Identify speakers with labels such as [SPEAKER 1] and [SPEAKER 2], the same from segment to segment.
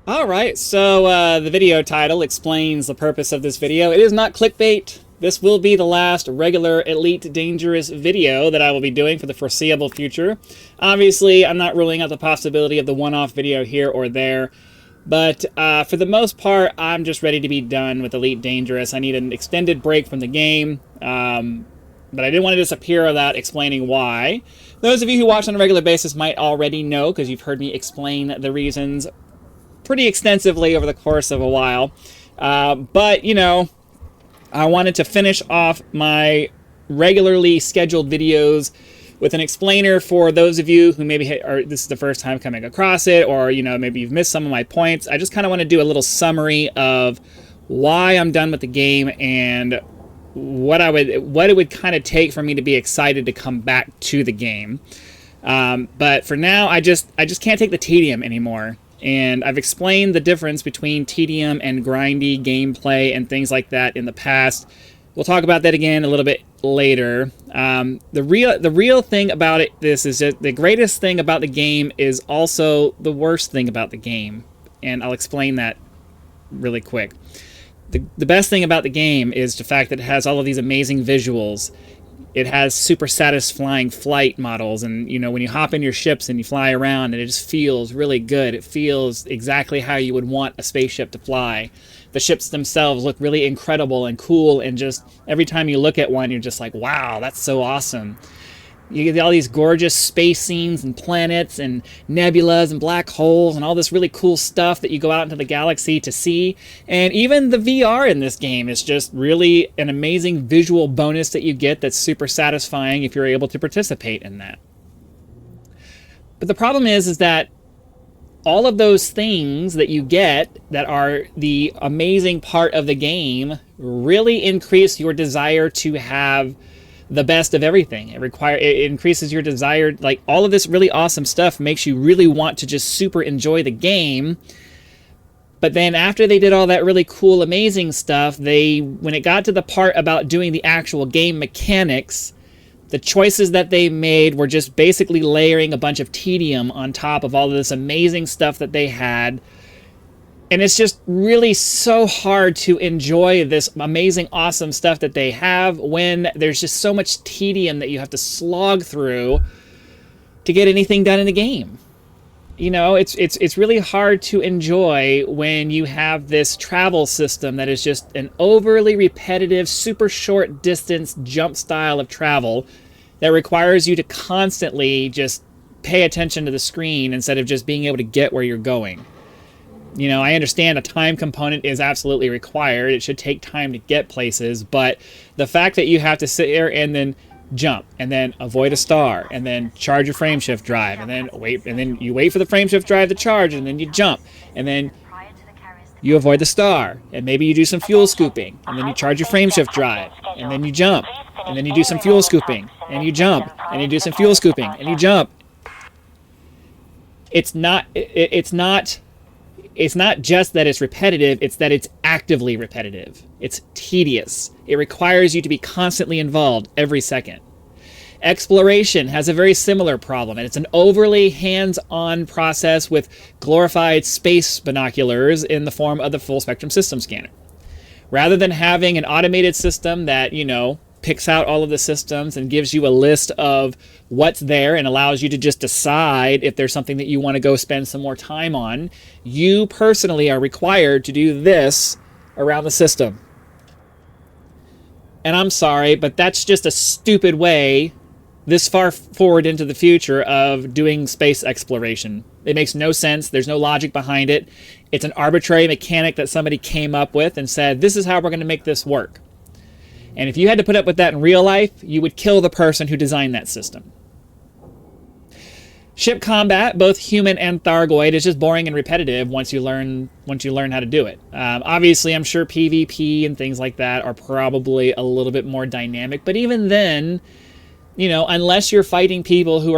[SPEAKER 1] Alright, so the video title explains the purpose of this video. It is not clickbait. This will be the last regular Elite Dangerous video that I will be doing for the foreseeable future. Obviously, I'm not ruling out the possibility of the one-off video here or there, but for the most part, I'm just ready to be done with Elite Dangerous. I need an extended break from the game, but I didn't want to disappear without explaining why. Those of you who watch on a regular basis might already know, because you've heard me explain the reasons pretty extensively over the course of a while. But, you know, I wanted to finish off my regularly scheduled videos with an explainer for those of you who maybe this is the first time coming across it, or, you know, maybe you've missed some of my points. I just kind of want to do a little summary of why I'm done with the game and what it would kind of take for me to be excited to come back to the game. But for now, I just can't take the tedium anymore. And I've explained the difference between tedium and grindy gameplay and things like that in the past. We'll talk about that again a little bit later. The real thing about this is that the greatest thing about the game is also the worst thing about the game. And I'll explain that really quick. The best thing about the game is the fact that it has all of these amazing visuals. It has super satisfying flight models, and you know, when you hop in your ships and you fly around, and it just feels really good. It feels exactly how you would want a spaceship to fly. The ships themselves look really incredible and cool, and just every time you look at one, you're just like, wow, that's so awesome. You get all these gorgeous space scenes and planets and nebulas and black holes and all this really cool stuff that you go out into the galaxy to see. And even the VR in this game is just really an amazing visual bonus that you get that's super satisfying if you're able to participate in that. But the problem is that all of those things that you get that are the amazing part of the game really increase your desire to have the best of everything. It increases your desire. Like, all of this really awesome stuff makes you really want to just super enjoy the game. But then after they did all that really cool, amazing stuff, when it got to the part about doing the actual game mechanics, the choices that they made were just basically layering a bunch of tedium on top of all of this amazing stuff that they had. And it's just really so hard to enjoy this amazing, awesome stuff that they have when there's just so much tedium that you have to slog through to get anything done in the game. You know, it's really hard to enjoy when you have this travel system that is just an overly repetitive, super short distance jump style of travel that requires you to constantly just pay attention to the screen instead of just being able to get where you're going. You know, I understand a time component is absolutely required. It should take time to get places, but the fact that you have to sit there and then jump, and then avoid a star, and then charge your frameshift drive, and then you wait for the frameshift drive to charge, and then you jump, and then you avoid the star, and maybe you do some fuel scooping, and then you charge your frameshift drive, and then you jump, and then you do some fuel scooping, and you jump, and you do some fuel scooping, and you jump. It's not just that it's repetitive, it's that it's actively repetitive. It's tedious. It requires you to be constantly involved every second. Exploration has a very similar problem, and it's an overly hands-on process with glorified space binoculars in the form of the full spectrum system scanner. Rather than having an automated system that, you know, picks out all of the systems and gives you a list of what's there and allows you to just decide if there's something that you want to go spend some more time on, you personally are required to do this around the system. And I'm sorry, but that's just a stupid way this far forward into the future of doing space exploration. It makes no sense. There's no logic behind it. It's an arbitrary mechanic that somebody came up with and said, this is how we're going to make this work. And if you had to put up with that in real life, you would kill the person who designed that system. Ship combat, both human and Thargoid, is just boring and repetitive once you learn how to do it. Obviously, I'm sure PvP and things like that are probably a little bit more dynamic, but even then, you know, unless you're fighting people who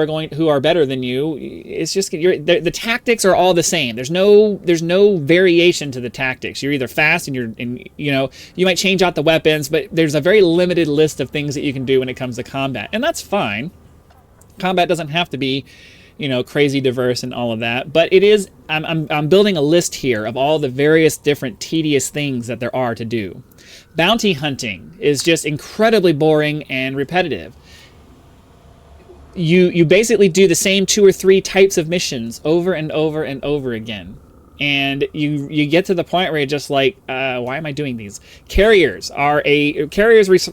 [SPEAKER 1] are better than you, it's just the tactics are all the same. There's no variation to the tactics. You're either fast and you know, you might change out the weapons, but there's a very limited list of things that you can do when it comes to combat, and that's fine. Combat doesn't have to be you know, crazy diverse and all of that. But it is, I'm building a list here of all the various different tedious things that there are to do. Bounty hunting is just incredibly boring and repetitive. You basically do the same 2 or 3 types of missions over and over and over again. And you get to the point where you're just like, why am I doing these? Carriers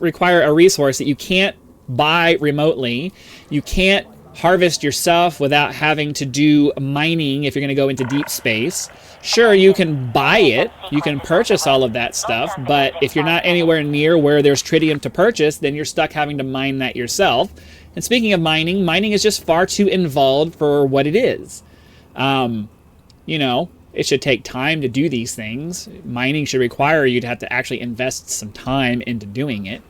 [SPEAKER 1] require a resource that you can't buy remotely. You can't harvest yourself without having to do mining if you're going to go into deep space. Sure, you can buy it, you can purchase all of that stuff, but if you're not anywhere near where there's tedium to purchase, then you're stuck having to mine that yourself. And speaking of mining, mining is just far too involved for what it is. You know, it should take time to do these things. Mining should require you to have to actually invest some time into doing it.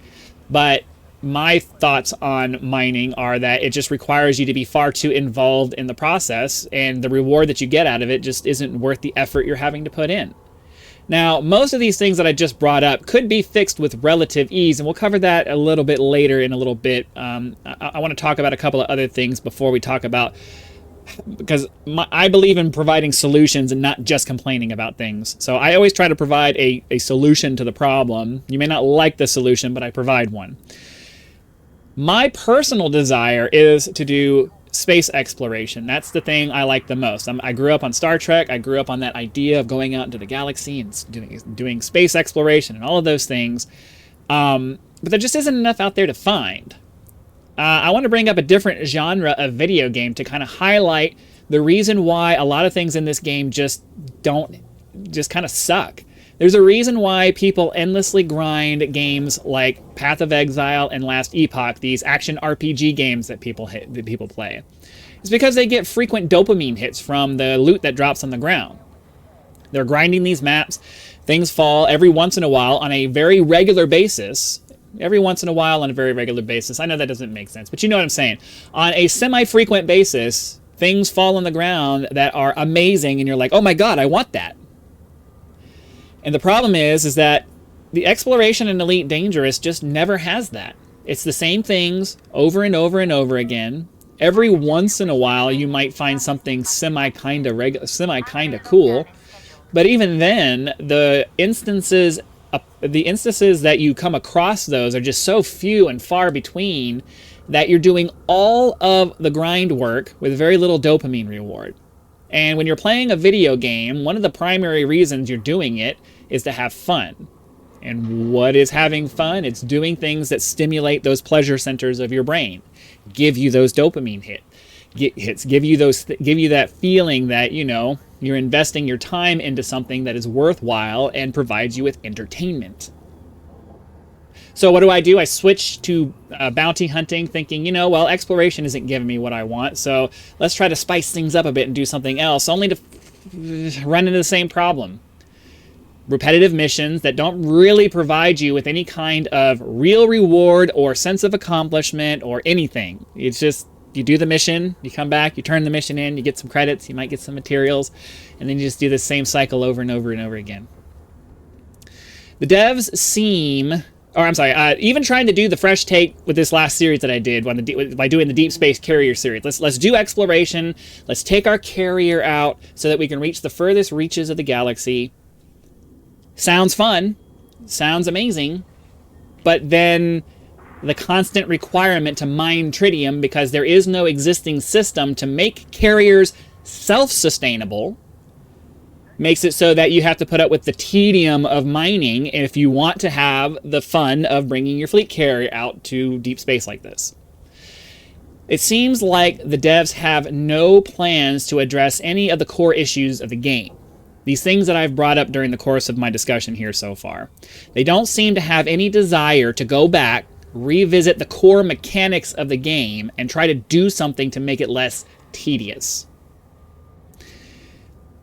[SPEAKER 1] But my thoughts on mining are that it just requires you to be far too involved in the process, and the reward that you get out of it just isn't worth the effort you're having to put in. Now, most of these things that I just brought up could be fixed with relative ease, and we'll cover that a little bit later in a little bit. I want to talk about a couple of other things before we talk about, because I believe in providing solutions and not just complaining about things. So I always try to provide a solution to the problem. You may not like the solution, but I provide one. My personal desire is to do space exploration. That's the thing I like the most. I grew up on Star Trek. I grew up on that idea of going out into the galaxy and doing space exploration and all of those things. But there just isn't enough out there to find. I want to bring up a different genre of video game to kind of highlight the reason why a lot of things in this game just kind of suck. There's a reason why people endlessly grind games like Path of Exile and Last Epoch, these action RPG games that people play. It's because they get frequent dopamine hits from the loot that drops on the ground. They're grinding these maps. Things fall every once in a while on a very regular basis. I know that doesn't make sense, but you know what I'm saying. On a semi-frequent basis, things fall on the ground that are amazing, and you're like, oh my god, I want that. And the problem is that the exploration in Elite Dangerous just never has that. It's the same things over and over and over again. Every once in a while, you might find something semi-kinda cool. But even then, the instances that you come across those are just so few and far between that you're doing all of the grind work with very little dopamine reward. And when you're playing a video game, one of the primary reasons you're doing it is to have fun. And what is having fun? It's doing things that stimulate those pleasure centers of your brain, give you those dopamine hits, give you that feeling that, you know, you're investing your time into something that is worthwhile and provides you with entertainment. So what do? I switch to bounty hunting, thinking, you know, well, exploration isn't giving me what I want, so let's try to spice things up a bit and do something else, only to run into the same problem. Repetitive missions that don't really provide you with any kind of real reward or sense of accomplishment or anything. It's just, you do the mission, you come back, you turn the mission in, you get some credits, you might get some materials, and then you just do the same cycle over and over and over again. The devs seem... even trying to do the fresh take with this last series that I did by doing the Deep Space Carrier series. Let's do exploration. Let's take our carrier out so that we can reach the furthest reaches of the galaxy. Sounds fun. Sounds amazing. But then the constant requirement to mine tritium, because there is no existing system to make carriers self-sustainable, makes it so that you have to put up with the tedium of mining if you want to have the fun of bringing your fleet carrier out to deep space like this. It seems like the devs have no plans to address any of the core issues of the game. These things that I've brought up during the course of my discussion here so far. They don't seem to have any desire to go back, revisit the core mechanics of the game, and try to do something to make it less tedious.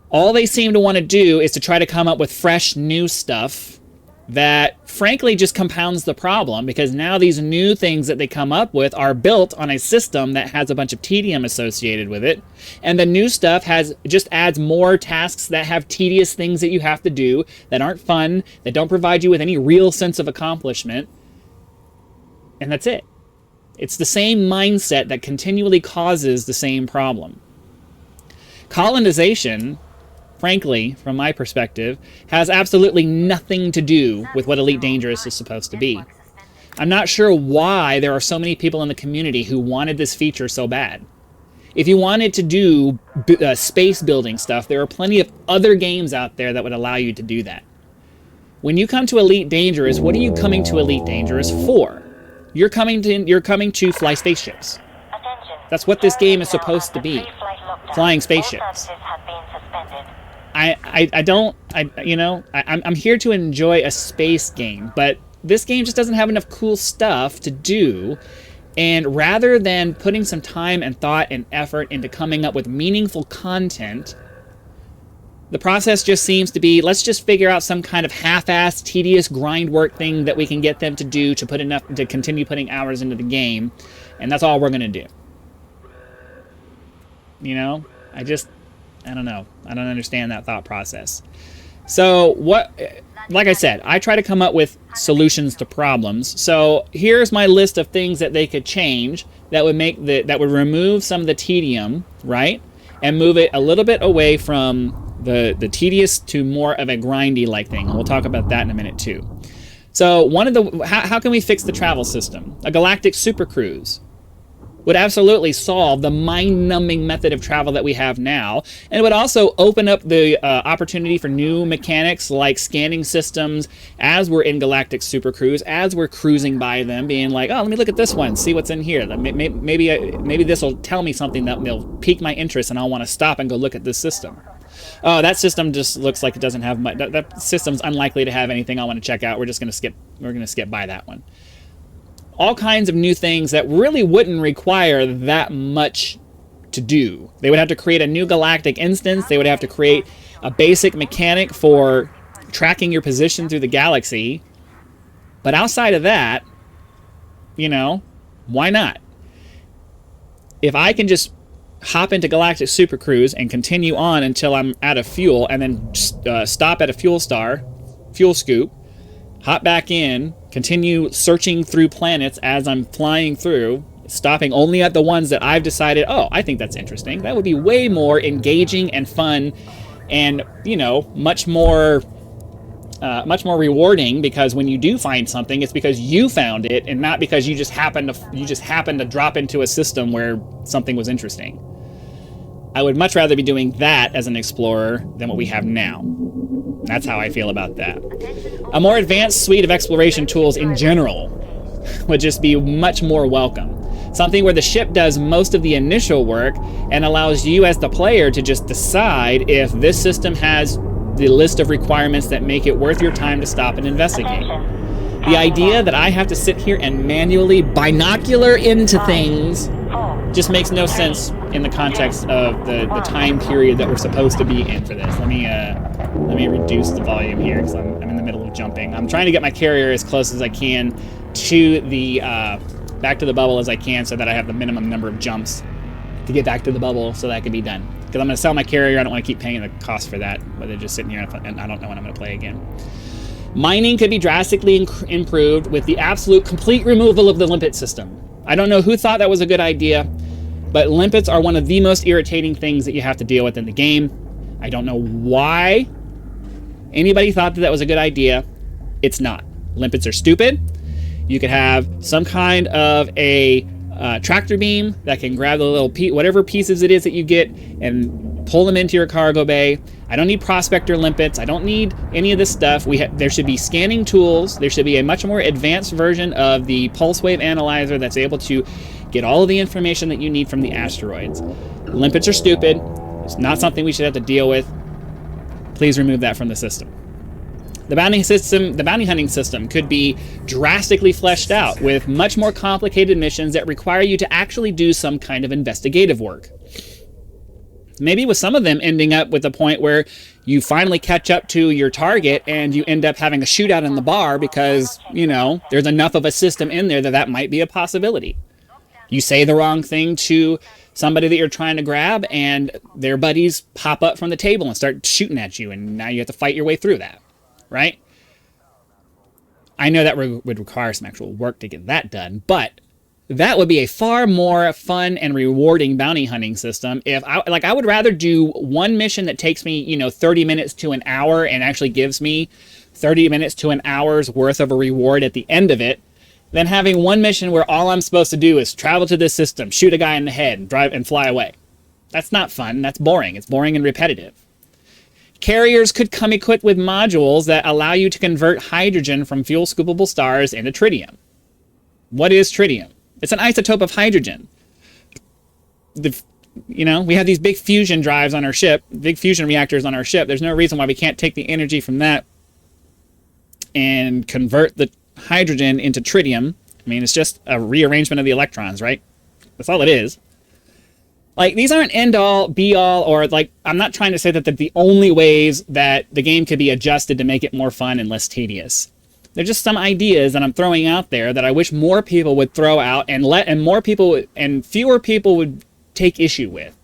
[SPEAKER 1] All they seem to want to do is to try to come up with fresh, new stuff that, frankly, just compounds the problem, because now these new things that they come up with are built on a system that has a bunch of tedium associated with it, and the new stuff just adds more tasks that have tedious things that you have to do, that aren't fun, that don't provide you with any real sense of accomplishment, and that's it. It's the same mindset that continually causes the same problem. Colonization, frankly, from my perspective, has absolutely nothing to do with what Elite Dangerous is supposed to be. I'm not sure why there are so many people in the community who wanted this feature so bad. If you wanted to do space building stuff, there are plenty of other games out there that would allow you to do that. When you come to Elite Dangerous, what are you coming to Elite Dangerous for? You're coming to fly spaceships. That's what this game is supposed to be. Flying spaceships. I'm here to enjoy a space game, but this game just doesn't have enough cool stuff to do. And rather than putting some time and thought and effort into coming up with meaningful content, the process just seems to be, let's just figure out some kind of half-assed, tedious grind work thing that we can get them to do to continue putting hours into the game, and that's all we're going to do. You know, I don't know. I don't understand that thought process. So like I said, I try to come up with solutions to problems. So here's my list of things that they could change that would remove some of the tedium, right? And move it a little bit away from the tedious to more of a grindy like thing. And we'll talk about that in a minute too. So how can we fix the travel system? A galactic supercruise would absolutely solve the mind-numbing method of travel that we have now, and it would also open up the opportunity for new mechanics like scanning systems as we're in Galactic Super Cruise, as we're cruising by them, being like, oh, let me look at this one, see what's in here. Maybe this will tell me something that will pique my interest, and I'll want to stop and go look at this system. Oh, that system just looks like it doesn't have much. That system's unlikely to have anything I want to check out. We're going to skip by that one. All kinds of new things that really wouldn't require that much to do. They would have to create a new galactic instance. They would have to create a basic mechanic for tracking your position through the galaxy. But outside of that, why not? If I can just hop into Galactic Super Cruise and continue on until I'm out of fuel, and then stop at a fuel scoop, hop back in, continue searching through planets as I'm flying through, stopping only at the ones that I've decided, oh, I think that's interesting. That would be way more engaging and fun and, much more rewarding, because when you do find something, it's because you found it and not because you just happened to drop into a system where something was interesting. I would much rather be doing that as an explorer than what we have now. That's how I feel about that. A more advanced suite of exploration tools in general would just be much more welcome. Something where the ship does most of the initial work and allows you as the player to just decide if this system has the list of requirements that make it worth your time to stop and investigate. The idea that I have to sit here and manually binocular into things just makes no sense in the context of the time period that we're supposed to be in for this. Let me reduce the volume here because I'm in the middle of jumping. I'm trying to get my carrier as close as I can to the back to the bubble as I can, so that I have the minimum number of jumps to get back to the bubble so that can be done. Because I'm going to sell my carrier. I don't want to keep paying the cost for that, but they're just sitting here and I don't know when I'm going to play again. Mining could be drastically improved with the absolute complete removal of the limpet system. I don't know who thought that was a good idea, but limpets are one of the most irritating things that you have to deal with in the game. I don't know why anybody thought that was a good idea. It's not. Limpets are stupid. You could have some kind of a tractor beam that can grab the little whatever pieces it is that you get and pull them into your cargo bay. I don't need prospector limpets. I don't need any of this stuff. There should be scanning tools. There should be a much more advanced version of the pulse wave analyzer that's able to get all of the information that you need from the asteroids. Limpets are stupid. It's not something we should have to deal with. Please remove that from the system. The bounty hunting system could be drastically fleshed out with much more complicated missions that require you to actually do some kind of investigative work. Maybe with some of them ending up with a point where you finally catch up to your target and you end up having a shootout in the bar because, there's enough of a system in there that might be a possibility. You say the wrong thing to somebody that you're trying to grab and their buddies pop up from the table and start shooting at you, and now you have to fight your way through that, right? I know that would require some actual work to get that done, but that would be a far more fun and rewarding bounty hunting system. If I would rather do one mission that takes me, 30 minutes to an hour and actually gives me 30 minutes to an hour's worth of a reward at the end of it, than having one mission where all I'm supposed to do is travel to this system, shoot a guy in the head, and drive and fly away. That's not fun. That's boring. It's boring and repetitive. Carriers could come equipped with modules that allow you to convert hydrogen from fuel scoopable stars into tritium. What is tritium? It's an isotope of hydrogen. We have these big fusion drives on our ship, big fusion reactors on our ship. There's no reason why we can't take the energy from that and convert the hydrogen into tritium. I mean, it's just a rearrangement of the electrons, right? That's all it is. Like, these aren't end all, be all, or like, I'm not trying to say that they're the only ways that the game could be adjusted to make it more fun and less tedious. They're just some ideas that I'm throwing out there that I wish more people would throw out and fewer people would take issue with.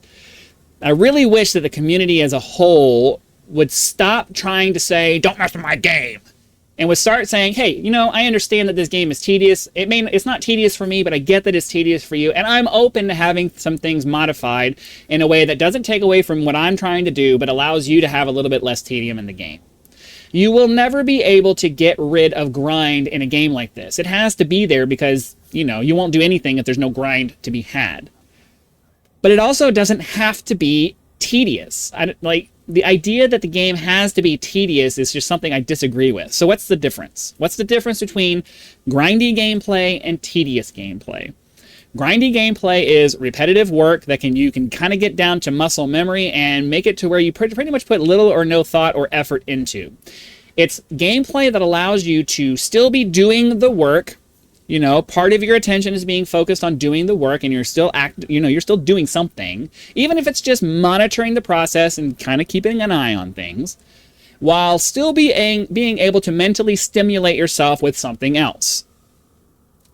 [SPEAKER 1] I really wish that the community as a whole would stop trying to say, don't mess with my game, and would start saying, hey, I understand that this game is tedious. It's not tedious for me, but I get that it's tedious for you, and I'm open to having some things modified in a way that doesn't take away from what I'm trying to do, but allows you to have a little bit less tedium in the game. You will never be able to get rid of grind in a game like this. It has to be there because, you won't do anything if there's no grind to be had. But it also doesn't have to be tedious. The idea that the game has to be tedious is just something I disagree with. So what's the difference? What's the difference between grindy gameplay and tedious gameplay? Grindy gameplay is repetitive work that you can kind of get down to muscle memory and make it to where you pretty much put little or no thought or effort into. It's gameplay that allows you to still be doing the work. Part of your attention is being focused on doing the work, and you're still you're still doing something, even if it's just monitoring the process and kind of keeping an eye on things, while still being able to mentally stimulate yourself with something else.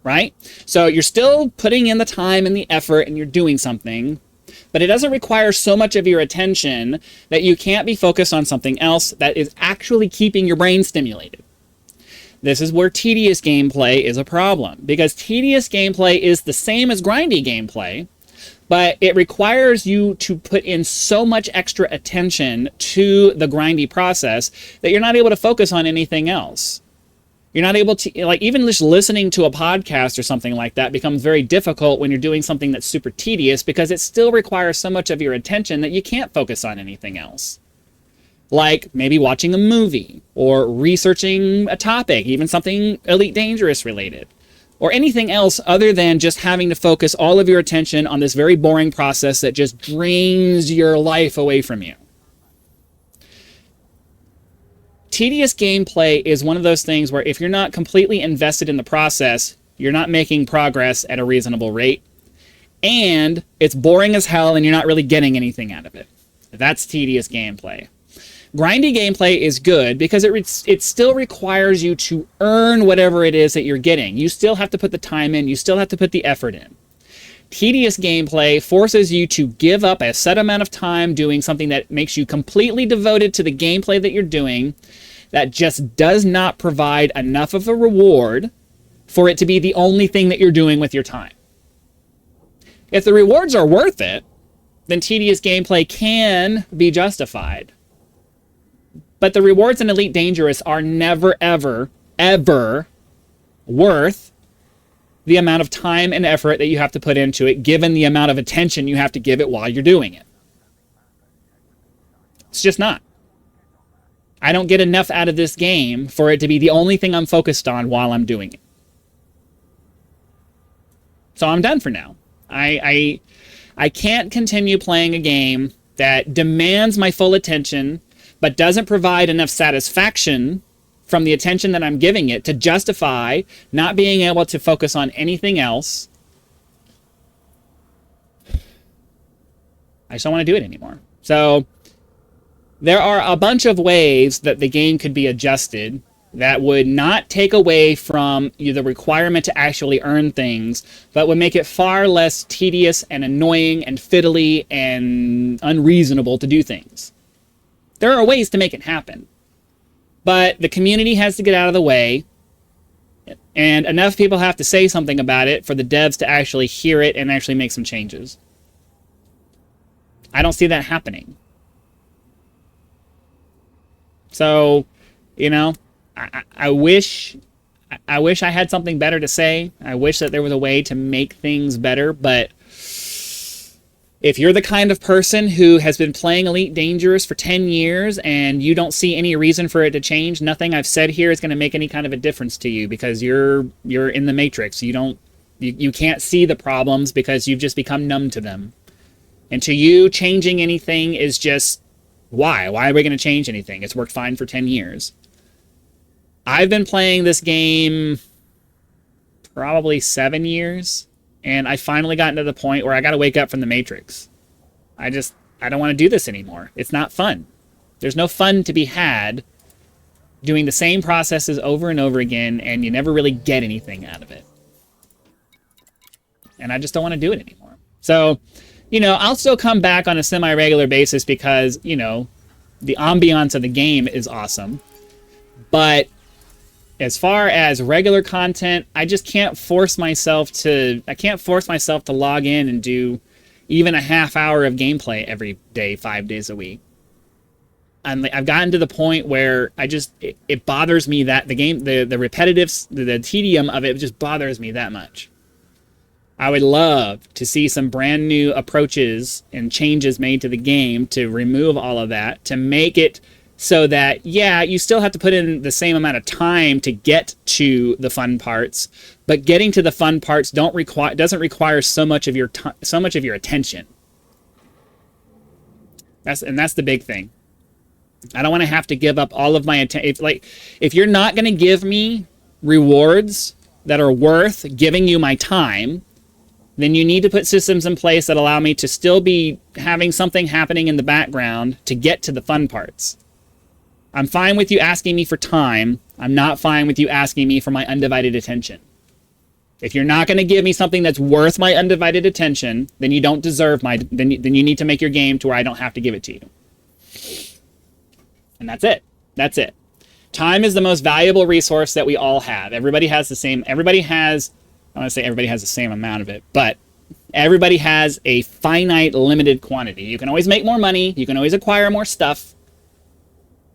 [SPEAKER 1] Right? So you're still putting in the time and the effort, and you're doing something, but it doesn't require so much of your attention that you can't be focused on something else that is actually keeping your brain stimulated. This is where tedious gameplay is a problem, because tedious gameplay is the same as grindy gameplay, but it requires you to put in so much extra attention to the grindy process that you're not able to focus on anything else. You're not able to, even just listening to a podcast or something like that becomes very difficult when you're doing something that's super tedious, because it still requires so much of your attention that you can't focus on anything else. Like maybe watching a movie or researching a topic, even something Elite Dangerous related, or anything else other than just having to focus all of your attention on this very boring process that just drains your life away from you. Tedious gameplay is one of those things where if you're not completely invested in the process, you're not making progress at a reasonable rate, and it's boring as hell and you're not really getting anything out of it. That's tedious gameplay. Grindy gameplay is good because it still requires you to earn whatever it is that you're getting. You still have to put the time in. You still have to put the effort in. Tedious gameplay forces you to give up a set amount of time doing something that makes you completely devoted to the gameplay that you're doing, that just does not provide enough of a reward for it to be the only thing that you're doing with your time. If the rewards are worth it, then tedious gameplay can be justified. But the rewards in Elite Dangerous are never, ever, ever worth the amount of time and effort that you have to put into it, given the amount of attention you have to give it while you're doing it. It's just not. I don't get enough out of this game for it to be the only thing I'm focused on while I'm doing it. So I'm done for now. I can't continue playing a game that demands my full attention, but doesn't provide enough satisfaction from the attention that I'm giving it to justify not being able to focus on anything else. I just don't want to do it anymore. So there are a bunch of ways that the game could be adjusted that would not take away from the requirement to actually earn things, but would make it far less tedious and annoying and fiddly and unreasonable to do things. There are ways to make it happen, but the community has to get out of the way. And enough people have to say something about it for the devs to actually hear it and actually make some changes. I don't see that happening. So, you know, I wish I had something better to say. I wish that there was a way to make things better, but if you're the kind of person who has been playing Elite Dangerous for 10 years and you don't see any reason for it to change, nothing I've said here is going to make any kind of a difference to you, because you're in the Matrix. You can't see the problems because you've just become numb to them. And to you, changing anything is just, why? Why are we going to change anything? It's worked fine for 10 years. I've been playing this game probably 7 years, and I finally gotten to the point where I got to wake up from the Matrix. I don't want to do this anymore. It's not fun. There's no fun to be had doing the same processes over and over again, and you never really get anything out of it. And I just don't want to do it anymore. So, you know, I'll still come back on a semi-regular basis because, you know, the ambiance of the game is awesome. But as far as regular content, I just can't force myself to... I can't force myself to log in and do even a half hour of gameplay every day, 5 days a week. I've gotten to the point where it bothers me that the game, the repetitive, the tedium of it just bothers me that much. I would love to see some brand new approaches and changes made to the game to remove all of that, to make it so that, yeah, you still have to put in the same amount of time to get to the fun parts, but getting to the fun parts doesn't require so much of your attention. That's the big thing. I don't want to have to give up all of my attention. If you're not going to give me rewards that are worth giving you my time, then you need to put systems in place that allow me to still be having something happening in the background to get to the fun parts. I'm fine with you asking me for time. I'm not fine with you asking me for my undivided attention. If you're not going to give me something that's worth my undivided attention, then you don't deserve then you need to make your game to where I don't have to give it to you. And that's it. That's it. Time is the most valuable resource that we all have. Everybody has the same amount of it, but everybody has a finite, limited quantity. You can always make more money. You can always acquire more stuff.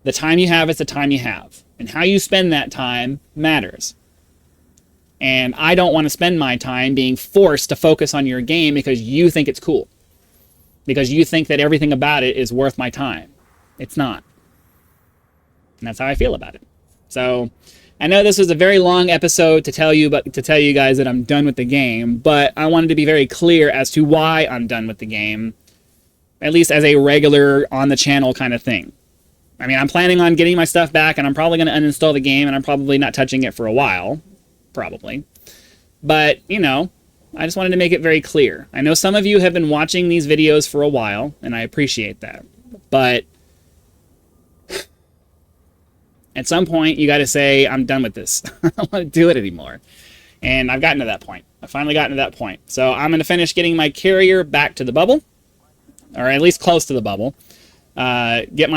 [SPEAKER 1] The time you have is the time you have. And how you spend that time matters. And I don't want to spend my time being forced to focus on your game because you think it's cool. Because you think that everything about it is worth my time. It's not. And that's how I feel about it. So I know this was a very long episode to tell you guys that I'm done with the game, but I wanted to be very clear as to why I'm done with the game, at least as a regular on the channel kind of thing. I mean, I'm planning on getting my stuff back, and I'm probably going to uninstall the game, and I'm probably not touching it for a while, probably. But, you know, I just wanted to make it very clear. I know some of you have been watching these videos for a while, and I appreciate that. But at some point, you got to say, I'm done with this. I don't want to do it anymore. And I've gotten to that point. I've finally gotten to that point. So I'm going to finish getting my carrier back to the bubble, or at least close to the bubble. Get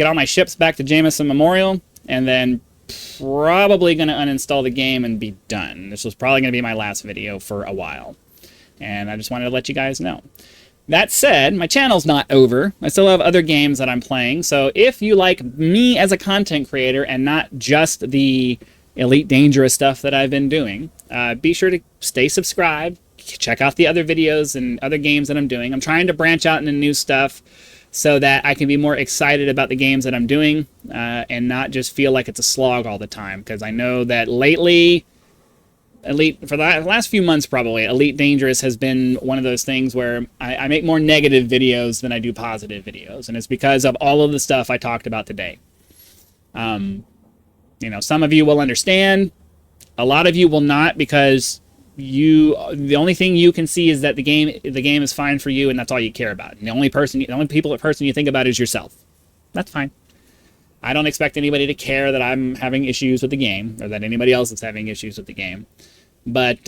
[SPEAKER 1] all my ships back to Jameson Memorial, and then probably going to uninstall the game and be done. This was probably going to be my last video for a while. And I just wanted to let you guys know. That said, my channel's not over. I still have other games that I'm playing. So if you like me as a content creator and not just the Elite Dangerous stuff that I've been doing, be sure to stay subscribed. Check out the other videos and other games that I'm doing. I'm trying to branch out into new stuff so that I can be more excited about the games that I'm doing and not just feel like it's a slog all the time. Because I know that lately, for the last few months probably, Elite Dangerous has been one of those things where I make more negative videos than I do positive videos. And it's because of all of the stuff I talked about today. You know, some of you will understand. A lot of you will not, because the only thing you can see is that the game is fine for you, and that's all you care about. And the only person you think about is yourself. That's fine. I don't expect anybody to care that I'm having issues with the game, or that anybody else is having issues with the game. But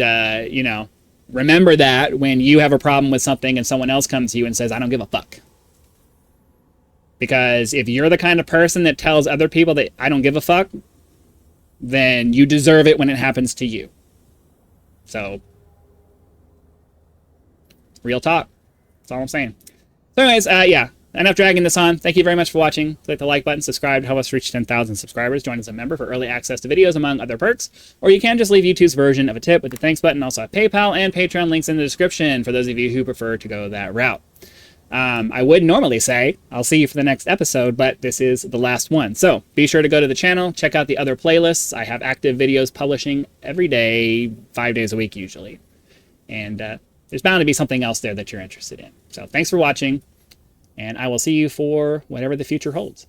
[SPEAKER 1] you know, remember that when you have a problem with something and someone else comes to you and says, I don't give a fuck. Because if you're the kind of person that tells other people that I don't give a fuck, then you deserve it when it happens to you. So, real talk. That's all I'm saying. So anyways, yeah, enough dragging this on. Thank you very much for watching. Click the like button, subscribe to help us reach 10,000 subscribers. Join as a member for early access to videos, among other perks. Or you can just leave YouTube's version of a tip with the thanks button. Also have PayPal and Patreon links in the description for those of you who prefer to go that route. I would normally say I'll see you for the next episode, but this is the last one. So be sure to go to the channel, check out the other playlists. I have active videos publishing every day, 5 days a week usually. And there's bound to be something else there that you're interested in. So thanks for watching, and I will see you for whatever the future holds.